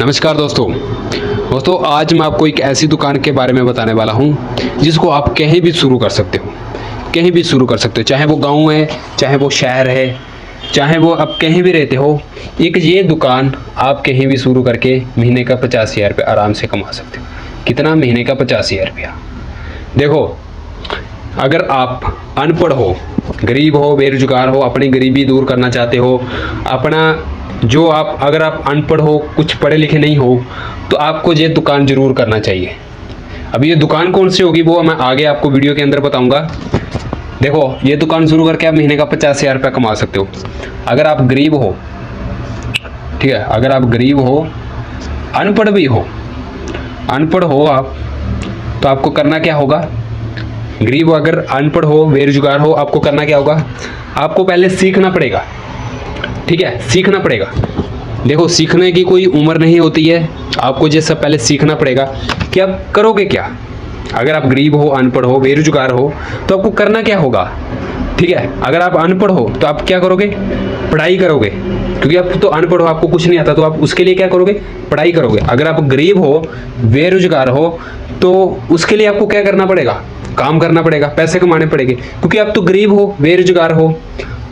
नमस्कार दोस्तों आज मैं आपको एक ऐसी दुकान के बारे में बताने वाला हूं जिसको आप कहीं भी शुरू कर सकते हो। कहीं भी शुरू कर सकते हो, चाहे वो गांव है, चाहे वो शहर है, चाहे वो आप कहीं भी रहते हो। एक ये दुकान आप कहीं भी शुरू करके महीने का 50,000 रुपये आराम से कमा सकते हो। कितना? महीने का 50,000 रुपया। देखो, अगर आप अनपढ़ हो, गरीब हो, बेरोजगार हो, अपनी गरीबी दूर करना चाहते हो, अगर आप अनपढ़ हो, कुछ पढ़े लिखे नहीं हो, तो आपको ये दुकान जरूर करना चाहिए। अब ये दुकान कौन सी होगी वो मैं आगे आपको वीडियो के अंदर बताऊंगा। देखो, ये दुकान शुरू करके आप महीने का 50,000 रुपया कमा सकते हो। अगर आप गरीब हो, ठीक है, अगर आप गरीब हो, अनपढ़ भी हो, अनपढ़ हो आप, तो आपको करना क्या होगा? गरीब अगर अनपढ़ हो, बेरोजगार हो, आपको करना क्या होगा? आपको पहले सीखना पड़ेगा। ठीक है, सीखना पड़ेगा। देखो, सीखने की कोई उम्र नहीं होती है। आपको ये सब पहले सीखना पड़ेगा कि आप करोगे क्या। अगर आप गरीब हो, अनपढ़ हो, बेरोजगार हो, तो आपको करना क्या होगा? ठीक है, अगर आप अनपढ़ हो तो आप क्या करोगे? पढ़ाई करोगे, क्योंकि आप तो अनपढ़ हो, आपको कुछ नहीं आता, तो आप उसके लिए क्या करोगे? पढ़ाई करोगे। अगर आप गरीब हो, बेरोजगार हो, तो उसके लिए आपको क्या करना पड़ेगा? काम करना पड़ेगा, पैसे कमाने पड़ेंगे। क्योंकि आप तो गरीब हो, बेरोजगार हो,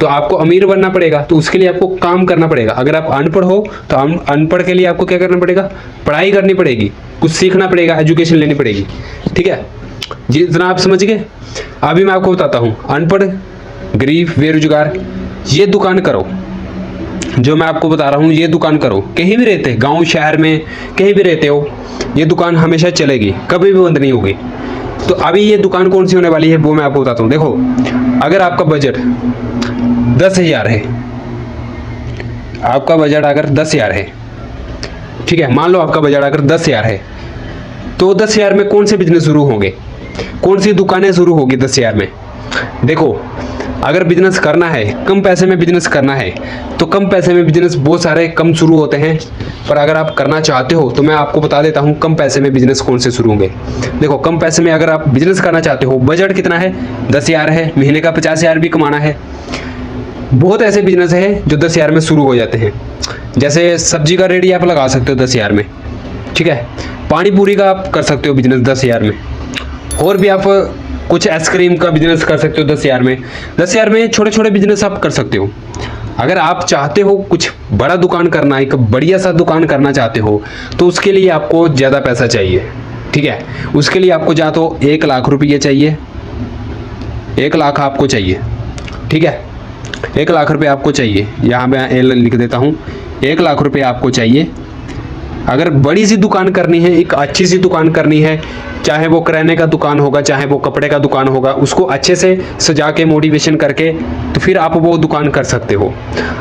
तो आपको अमीर बनना पड़ेगा, तो उसके लिए आपको काम करना पड़ेगा। अगर आप अनपढ़ हो तो अनपढ़ के लिए आपको क्या करना पड़ेगा? पढ़ाई करनी पड़ेगी, कुछ सीखना पड़ेगा, एजुकेशन लेनी पड़ेगी। ठीक है जी, इतना आप समझ गए। अभी मैं आपको बताता हूँ, अनपढ़, गरीब, बेरोजगार, ये दुकान करो। जो मैं आपको बता रहा हूँ, ये दुकान करो। कहीं भी रहते, गाँव शहर में कहीं भी रहते हो, ये दुकान हमेशा चलेगी, कभी भी बंद नहीं होगी। तो अभी ये दुकान कौन सी होने वाली है वो मैं आपको बताता हूँ। देखो, अगर आपका बजट 10,000 है, आपका बजट अगर 10,000 है, ठीक है, मान लो आपका बजट अगर 10,000 है, तो 10,000 में कौन से बिजनेस शुरू होंगे? कौन सी दुकानें शुरू होगी 10,000 में? देखो, अगर बिजनेस करना है, कम पैसे में बिजनेस करना है, तो कम पैसे में बिजनेस बहुत सारे कम शुरू होते हैं। पर अगर आप करना चाहते हो तो मैं आपको बता देता हूँ कम पैसे में बिजनेस कौन से शुरू होंगे। देखो, कम पैसे में अगर आप बिजनेस करना चाहते हो, बजट कितना है? 10,000 है, महीने का 50,000 भी कमाना है। बहुत ऐसे बिजनेस है जो 10,000 में शुरू हो जाते हैं। जैसे सब्जी का रेडी आप लगा सकते हो 10,000 में। ठीक है, पानी पूरी का आप कर सकते हो बिजनेस 10,000 में। और भी आप कुछ आइसक्रीम का बिजनेस कर सकते हो 10,000 में। 10,000 में छोटे छोटे बिजनेस आप कर सकते हो। अगर आप चाहते हो कुछ बड़ा दुकान करना, एक बढ़िया सा दुकान करना चाहते हो, तो उसके लिए आपको ज़्यादा पैसा चाहिए। ठीक है, उसके लिए आपको या तो 1 लाख रुपये चाहिए, 1 लाख आपको चाहिए। ठीक है, 1 लाख रुपये आपको चाहिए। यहाँ मैं लिख देता हूँ, 1 लाख रुपये आपको चाहिए। अगर बड़ी सी दुकान करनी है, एक अच्छी सी दुकान करनी है, चाहे वो किराने का दुकान होगा, चाहे वो कपड़े का दुकान होगा, उसको अच्छे से सजा के मोटिवेशन करके, तो फिर आप वो दुकान कर सकते हो।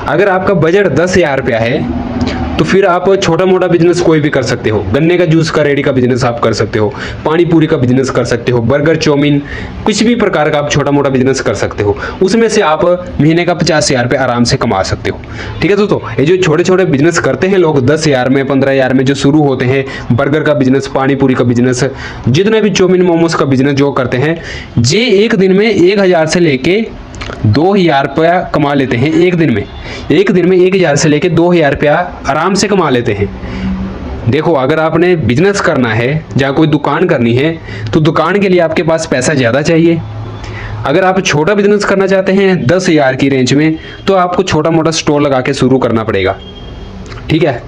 अगर आपका बजट 10,000 रुपया है, तो फिर आप छोटा मोटा बिजनेस कोई भी कर सकते हो। गन्ने का जूस का रेडी का बिजनेस आप कर सकते हो, पानी पूरी का बिजनेस कर सकते हो, बर्गर, चाउमीन, कुछ भी प्रकार का आप छोटा मोटा बिजनेस कर सकते हो। उसमें से आप महीने का 50,000 रुपये आराम से कमा सकते हो। ठीक है दोस्तों, ये जो छोटे छोटे बिजनेस करते हैं लोग 10,000 में, 15,000 में जो शुरू होते हैं, बर्गर का बिजनेस, पानी पूरी का बिजनेस, जितने भी चाउमीन मोमोज का बिजनेस जो करते हैं, ये एक दिन में 1,000 से लेके 2,000 रुपया कमा लेते हैं। एक दिन में 1,000 से लेके 2,000 रुपया आराम से कमा लेते हैं। देखो, अगर आपने बिजनेस करना है, जहाँ कोई दुकान करनी है, तो दुकान के लिए आपके पास पैसा ज़्यादा चाहिए। अगर आप छोटा बिजनेस करना चाहते हैं 10,000 की रेंज में, तो आपको छोटा मोटा स्टोर लगा के शुरू करना पड़ेगा। ठीक है,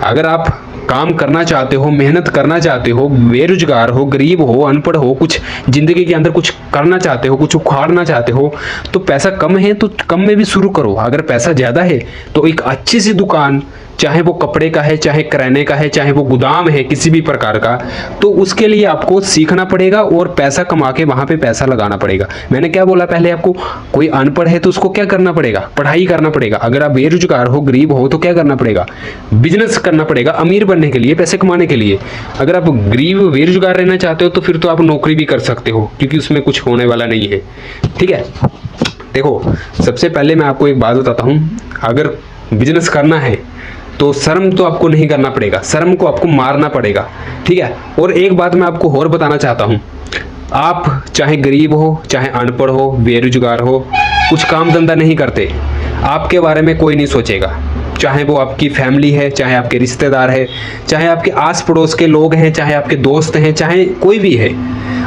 अगर आप काम करना चाहते हो, मेहनत करना चाहते हो, बेरोजगार हो, गरीब हो, अनपढ़ हो, कुछ जिंदगी के अंदर कुछ करना चाहते हो, कुछ उखाड़ना चाहते हो, तो पैसा कम है तो कम में भी शुरू करो। अगर पैसा ज़्यादा है तो एक अच्छी सी दुकान, चाहे वो कपड़े का है, चाहे किराने का है, चाहे वो गोदाम है, किसी भी प्रकार का, तो उसके लिए आपको सीखना पड़ेगा और पैसा कमा के वहाँ पे पैसा लगाना पड़ेगा। मैंने क्या बोला पहले आपको? कोई अनपढ़ है तो उसको क्या करना पड़ेगा? पढ़ाई करना पड़ेगा। अगर आप बेरोजगार हो, गरीब हो, तो क्या करना पड़ेगा? बिजनेस करना पड़ेगा, अमीर बनने के लिए, पैसे कमाने के लिए। अगर आप गरीब बेरोजगार रहना चाहते हो, तो फिर तो आप नौकरी भी कर सकते हो, क्योंकि उसमें कुछ होने वाला नहीं है। ठीक है, देखो, सबसे पहले मैं आपको एक बात बताता हूँ। अगर बिजनेस करना है तो शर्म तो आपको नहीं करना पड़ेगा, शर्म को आपको मारना पड़ेगा। ठीक है, और एक बात मैं आपको और बताना चाहता हूँ, आप चाहे गरीब हो, चाहे अनपढ़ हो, बेरोजगार हो, कुछ काम धंधा नहीं करते, आपके बारे में कोई नहीं सोचेगा। चाहे वो आपकी फैमिली है, चाहे आपके रिश्तेदार है, चाहे आपके आस पड़ोस के लोग हैं, चाहे आपके दोस्त हैं, चाहे कोई भी है,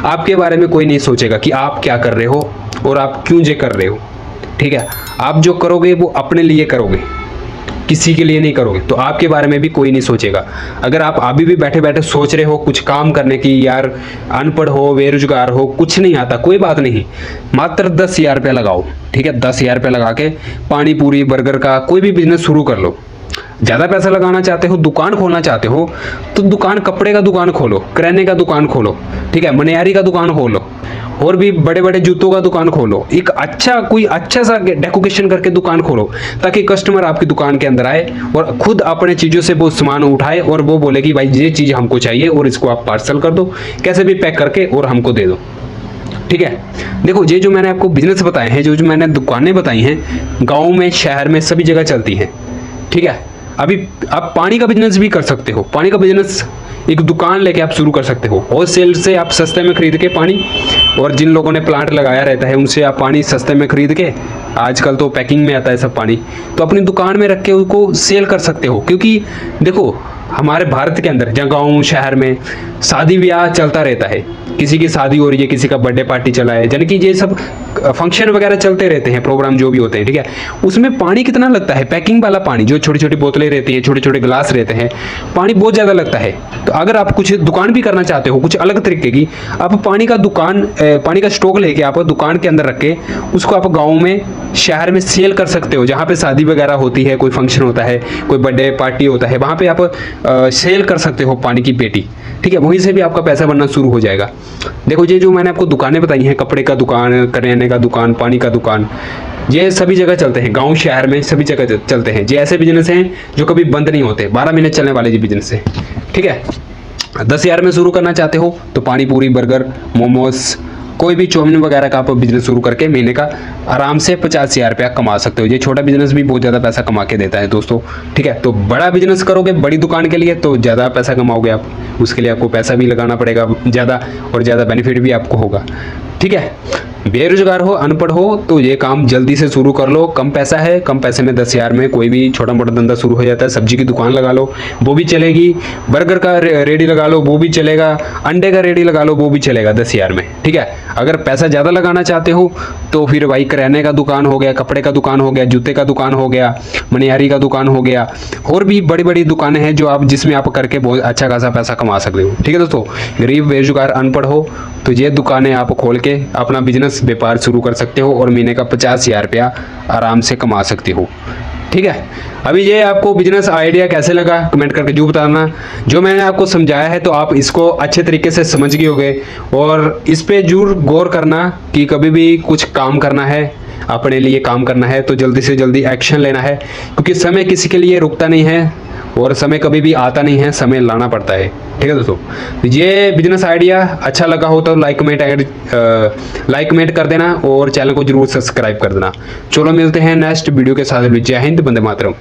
आपके बारे में कोई नहीं सोचेगा कि आप क्या कर रहे हो और आप क्यों ये कर रहे हो। ठीक है, आप जो करोगे वो अपने लिए करोगे, किसी के लिए नहीं करोगे, तो आपके बारे में भी कोई नहीं सोचेगा। अगर आप अभी भी बैठे बैठे सोच रहे हो कुछ काम करने की, यार अनपढ़ हो, बेरोजगार हो, कुछ नहीं आता, कोई बात नहीं, मात्र 10,000 रुपया लगाओ। ठीक है, 10,000 रुपया लगा के पानी पूरी, बर्गर का कोई भी बिजनेस शुरू कर लो। ज़्यादा पैसा लगाना चाहते हो, दुकान खोलना चाहते हो, तो दुकान, कपड़े का दुकान खोलो, किराने का दुकान खोलो, ठीक है, मनियारी का दुकान खोलो, और भी बड़े बड़े जूतों का दुकान खोलो। एक अच्छा, कोई अच्छा सा डेकोरेशन करके दुकान खोलो, ताकि कस्टमर आपकी दुकान के अंदर आए और खुद अपने चीज़ों से वो सामान उठाए और वो बोले कि भाई ये चीज़ हमको चाहिए और इसको आप पार्सल कर दो, कैसे भी पैक करके, और हमको दे दो। ठीक है, देखो ये जो मैंने आपको बिजनेस बताए हैं, जो मैंने दुकानें बताई हैं, गाँव में, शहर में, सभी जगह चलती हैं। ठीक है, अभी आप पानी का बिजनेस भी कर सकते हो। पानी का बिजनेस, एक दुकान लेके आप शुरू कर सकते हो, होलसेल से आप सस्ते में खरीद के पानी, और जिन लोगों ने प्लांट लगाया रहता है उनसे आप पानी सस्ते में खरीद के, आजकल तो पैकिंग में आता है सब पानी, तो अपनी दुकान में रख के उसको सेल कर सकते हो। क्योंकि देखो हमारे भारत के अंदर, जहाँ गाँव शहर में शादी ब्याह चलता रहता है, किसी की शादी हो रही है, किसी का बर्थडे पार्टी चला है, यानी कि ये सब फंक्शन वगैरह चलते रहते हैं, प्रोग्राम जो भी होते हैं। ठीक है, उसमें पानी कितना लगता है, पैकिंग वाला पानी, जो छोटी छोटी बोतलें रहती है, छोटे छोटे गिलास रहते हैं, पानी बहुत ज़्यादा लगता है। तो अगर आप कुछ दुकान भी करना चाहते हो, कुछ अलग तरीके की, आप पानी का दुकान, पानी का स्टॉक लेके आप दुकान के अंदर रख के उसको आप गाँव में, शहर में सेल कर सकते हो। जहाँ पे शादी वगैरह होती है, कोई फंक्शन होता है, कोई बर्थडे पार्टी होता है, वहाँ पे आप सेल कर सकते हो पानी की पेटी। ठीक है, वहीं से भी आपका पैसा बनना शुरू हो जाएगा। देखो ये जो मैंने आपको दुकानें बताई हैं, कपड़े का दुकान, करियाने का दुकान, पानी का दुकान, ये सभी जगह चलते हैं, गांव शहर में सभी जगह चलते हैं। ये ऐसे बिजनेस हैं जो कभी बंद नहीं होते, 12 महीने चलने वाले ये बिजनेस है। ठीक है, 10,000 में शुरू करना चाहते हो तो पानी पूरी, बर्गर, मोमोज, कोई भी चाउमीन वगैरह का आप बिजनेस शुरू करके महीने का आराम से 50,000 रुपया कमा सकते हो। ये छोटा बिजनेस भी बहुत ज़्यादा पैसा कमा के देता है दोस्तों। ठीक है, तो बड़ा बिजनेस करोगे बड़ी दुकान के लिए तो ज़्यादा पैसा कमाओगे आप, उसके लिए आपको पैसा भी लगाना पड़ेगा ज़्यादा, और ज़्यादा बेनिफिट भी आपको होगा। ठीक है, बेरोजगार हो, अनपढ़ हो, तो ये काम जल्दी से शुरू कर लो। कम पैसा है, कम पैसे में 10,000 में कोई भी छोटा मोटा धंधा शुरू हो जाता है। सब्जी की दुकान लगा लो, वो भी चलेगी, बर्गर का रेडी लगा लो, वो भी चलेगा, अंडे का रेडी लगा लो, वो भी चलेगा 10,000 में। ठीक है, अगर पैसा ज़्यादा लगाना चाहते हो तो फिर भाई किराने का दुकान हो गया, कपड़े का दुकान हो गया, जूते का दुकान हो गया, मनियारी का दुकान हो गया, और भी बड़ी बड़ी दुकानें हैं जो आप, जिसमें आप करके बहुत अच्छा खासा पैसा कमा सकते हो। ठीक है दोस्तों, गरीब, बेरोजगार, अनपढ़ हो तो ये दुकानें आप खोल के अपना बिजनेस, व्यापार शुरू कर सकते हो और महीने का 50,000 रुपया आराम से कमा सकते हो। ठीक है, अभी ये आपको बिजनेस आइडिया कैसे लगा कमेंट करके जरूर बताना। जो मैंने आपको समझाया है तो आप इसको अच्छे तरीके से समझ गए होंगे, और इस पे जरूर गौर करना कि कभी भी कुछ काम करना है, अपने लिए काम करना है तो जल्दी से जल्दी एक्शन लेना है, क्योंकि समय किसी के लिए रुकता नहीं है और समय कभी भी आता नहीं है, समय लाना पड़ता है। ठीक है दोस्तों, ये बिजनेस आइडिया अच्छा लगा हो तो लाइक कमेंट कर देना और चैनल को जरूर सब्सक्राइब कर देना। चलो मिलते हैं नेक्स्ट वीडियो के साथ। जय हिंद, वंदे मातरम।